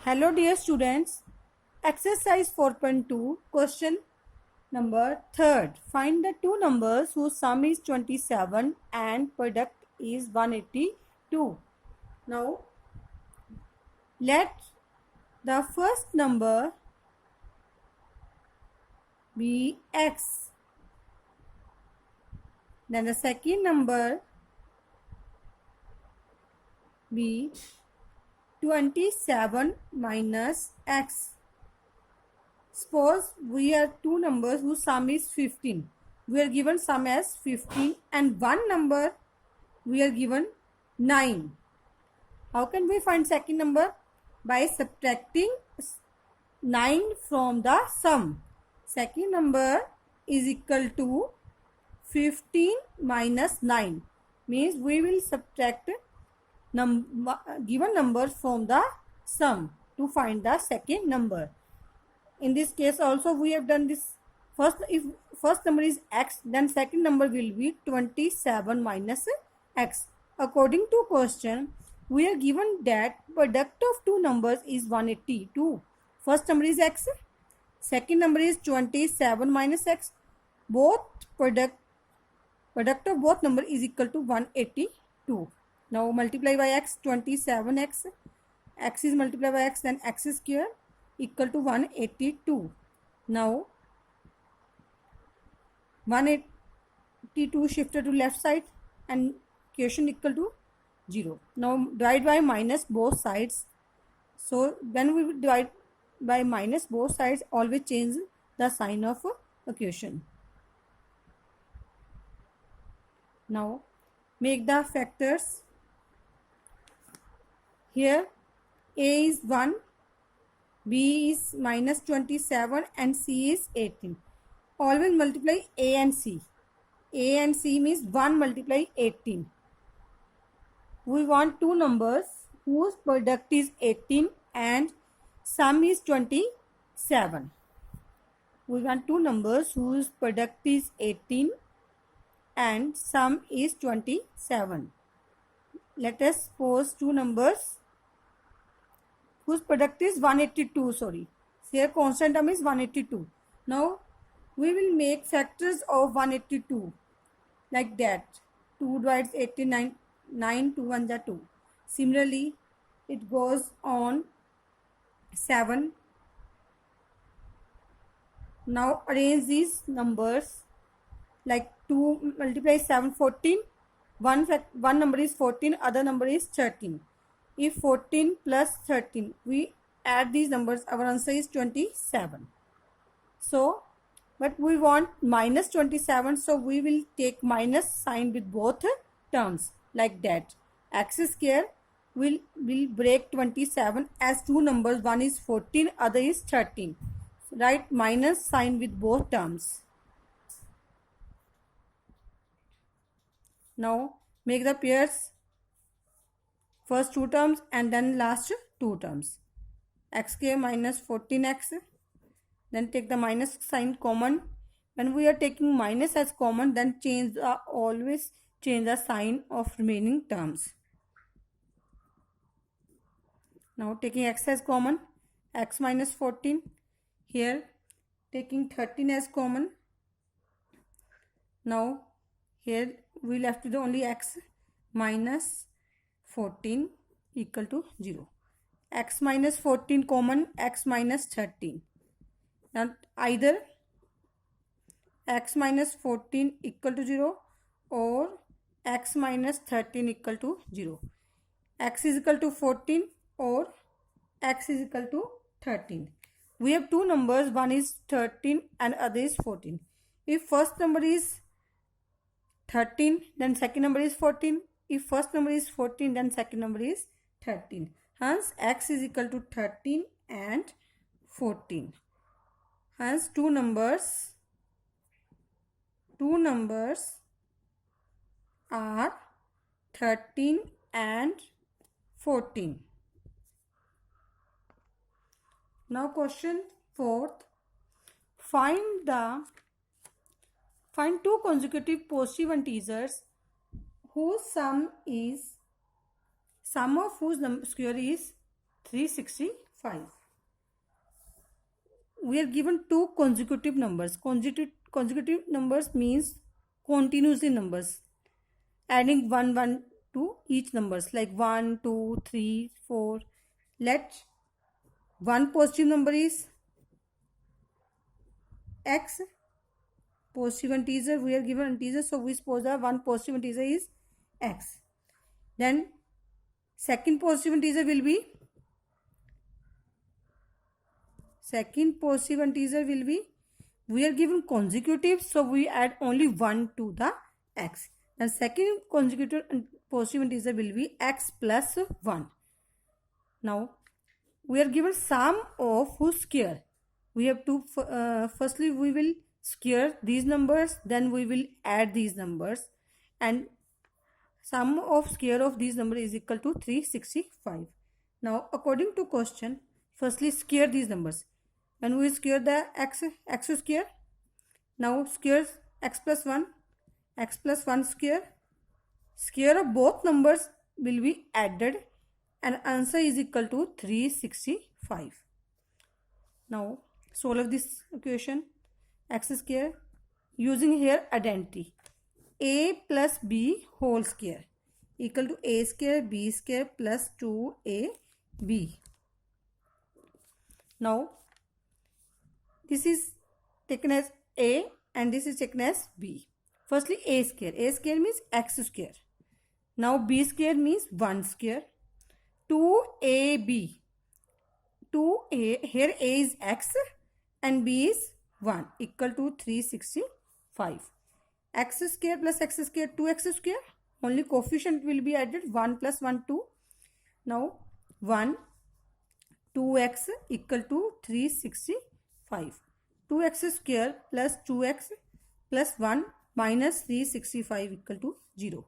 Hello dear students, exercise 4.2 question number 3rd. Find the two numbers whose sum is 27 and product is 182. Now let the first number be x, then the second number be 27 minus x. Suppose we have two numbers whose sum is 15. We are given sum as 15 and one number we are given 9. How can we find second number? By subtracting 9 from the sum. Second number is equal to 15 minus 9. Means we will subtract given number from the sum to find the second number. In this case also we have done this. If first number is x, then second number will be 27 minus x. According to question, we are given that product of two numbers is 182. First number is x, second number is 27 minus x. Both product of both number is equal to 182. Now multiply by x, 27x, x is multiplied by x, then x square equal to 182. Now 182 shifted to left side and quotient equal to 0. Now divide by minus both sides. So when we divide by minus both sides, always change the sign of a quotient. Now make the factors. Here a is 1, b is minus 27 and c is 18. Always multiply a and c. A and c means 1 multiply 18. We want two numbers whose product is 18 and sum is 27. We want two numbers whose product is 18 and sum is 27. Let us suppose two numbers whose product is 182. Here constant term is 182. Now we will make factors of 182 like that. 2 divides 89, 9, 2 1 are 2. Similarly, it goes on 7. Now arrange these numbers like 2 multiply 7, 14. One number is 14, other number is 13. If 14 plus 13, we add these numbers, our answer is 27. So, but we want minus 27, so we will take minus sign with both terms like that. X square will break 27 as two numbers, one is 14, other is 13. So, write minus sign with both terms. Now make the pairs, first two terms and then last two terms. X square minus 14x, then take the minus sign common. When we are taking minus as common, then always change the sign of remaining terms. Now taking x as common, x minus 14. Here taking 13 as common. Now here we left with only x minus 14 equal to 0. X minus 14 common, x minus 13. Now either x minus 14 equal to 0 or x minus 13 equal to 0. X is equal to 14 or x is equal to 13. We have two numbers, one is 13 and other is 14. If first number is 13, then second number is 14. If first number is 14, then second number is 13. Hence, x is equal to 13 and 14. Hence, two numbers are 13 and 14. Now, question 4th. Find two consecutive positive integers whose sum of whose square is 364. 5. We are given two consecutive numbers. Consecutive numbers means continuously numbers. Adding 1 to each numbers like 1, 2, 3, 4. Let one positive number is x. Positive integer, we are given integer, so we suppose that one positive integer is x. Then second positive integer will be we are given consecutive, so we add only 1 to the x. And second consecutive positive integer will be x plus 1. Now we are given sum of whose square. We have to firstly we will square these numbers, then we will add these numbers, and sum of square of these numbers is equal to 365. Now according to question, firstly square these numbers. When we square the x square, now square x plus 1 square of both numbers will be added, and answer is equal to 365. Now solve this equation. X square, using here identity, a plus b whole square equal to a square b square plus 2ab. Now this is taken as a and this is taken as b. Firstly a square means x square. Now b square means 1 square. 2ab, 2a, here a is x and b is 1 equal to 365. X square plus x square 2x square, only coefficient will be added, 1 plus 1 2. Now 1 2x equal to 365. 2x square plus 2x plus 1 minus 365 equal to 0.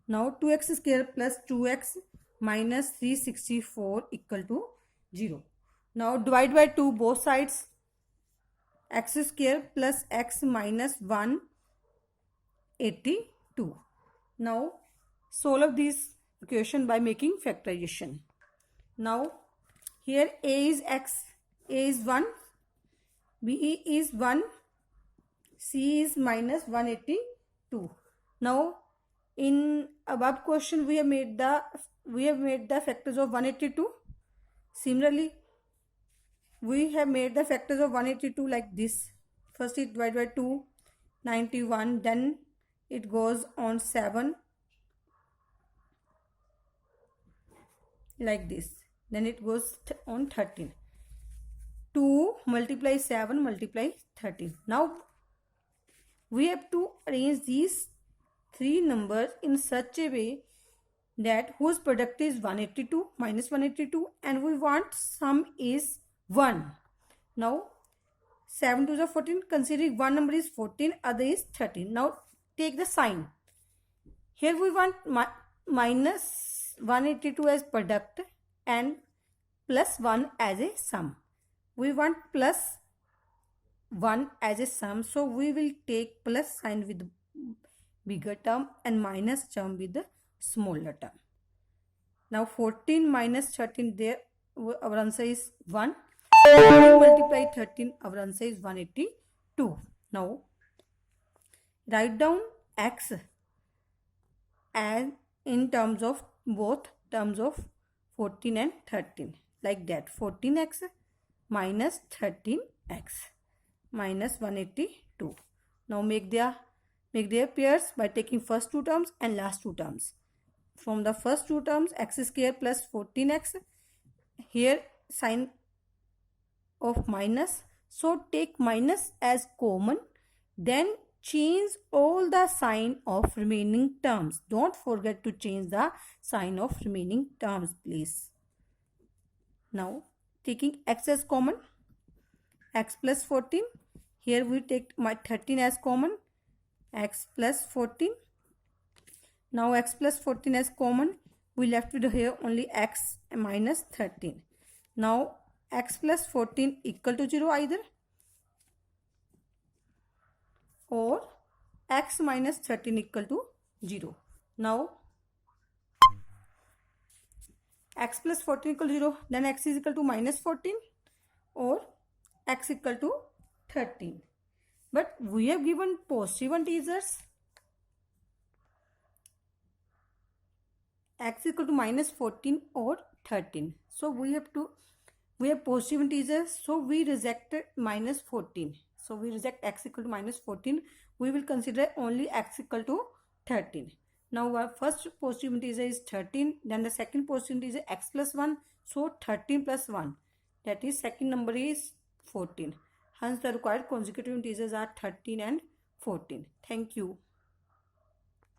Now 2x square plus 2x minus 364 equal to 0. Now divide by 2 both sides. X square plus x minus 182. Now solve this equation by making factorization. Now here a is x, a is 1, b is 1, c is minus 182. Now in above question we have made the factors of 182. Similarly we have made the factors of 182 like this. First it divided by 2, 91, then it goes on 7 like this, then it goes on 13. 2 multiply 7 multiply 13. Now we have to arrange these three numbers in such a way that whose product is 182 minus 182 and we want sum is 1. Now 7 to the 14, considering one number is 14, other is 13. Now take the sign. Here we want minus 182 as product and plus 1 as a sum. We want plus 1 as a sum, so we will take plus sign with the bigger term and minus term with the smaller term. Now 14 minus 13, there our answer is 1. 14 multiply 13, our answer is 182. Now write down x and in terms of both terms of 14 and 13 like that. 14x minus 13x minus 182. Now make their pairs by taking first two terms and last two terms. From the first two terms, x square plus 14x, here sign of minus, so take minus as common, then change all the sign of remaining terms. Don't forget to change the sign of remaining terms, please. Now taking x as common, x plus 14, here we take my 13 as common, x plus 14. Now x plus 14 as common, we left with here only x minus 13. Now x plus 14 equal to 0 either, or x minus 13 equal to 0. Now x plus 14 equal to 0, then x is equal to minus 14 or x equal to 13. But we have given positive integers. X equal to minus 14 or 13. So we have positive integers. So we rejected minus 14. So we reject x equal to minus 14. We will consider only x equal to 13. Now our first positive integer is 13. Then the second positive integer is x plus 1. So 13 plus 1. That is second number is 14. Hence the required consecutive integers are 13 and 14. Thank you.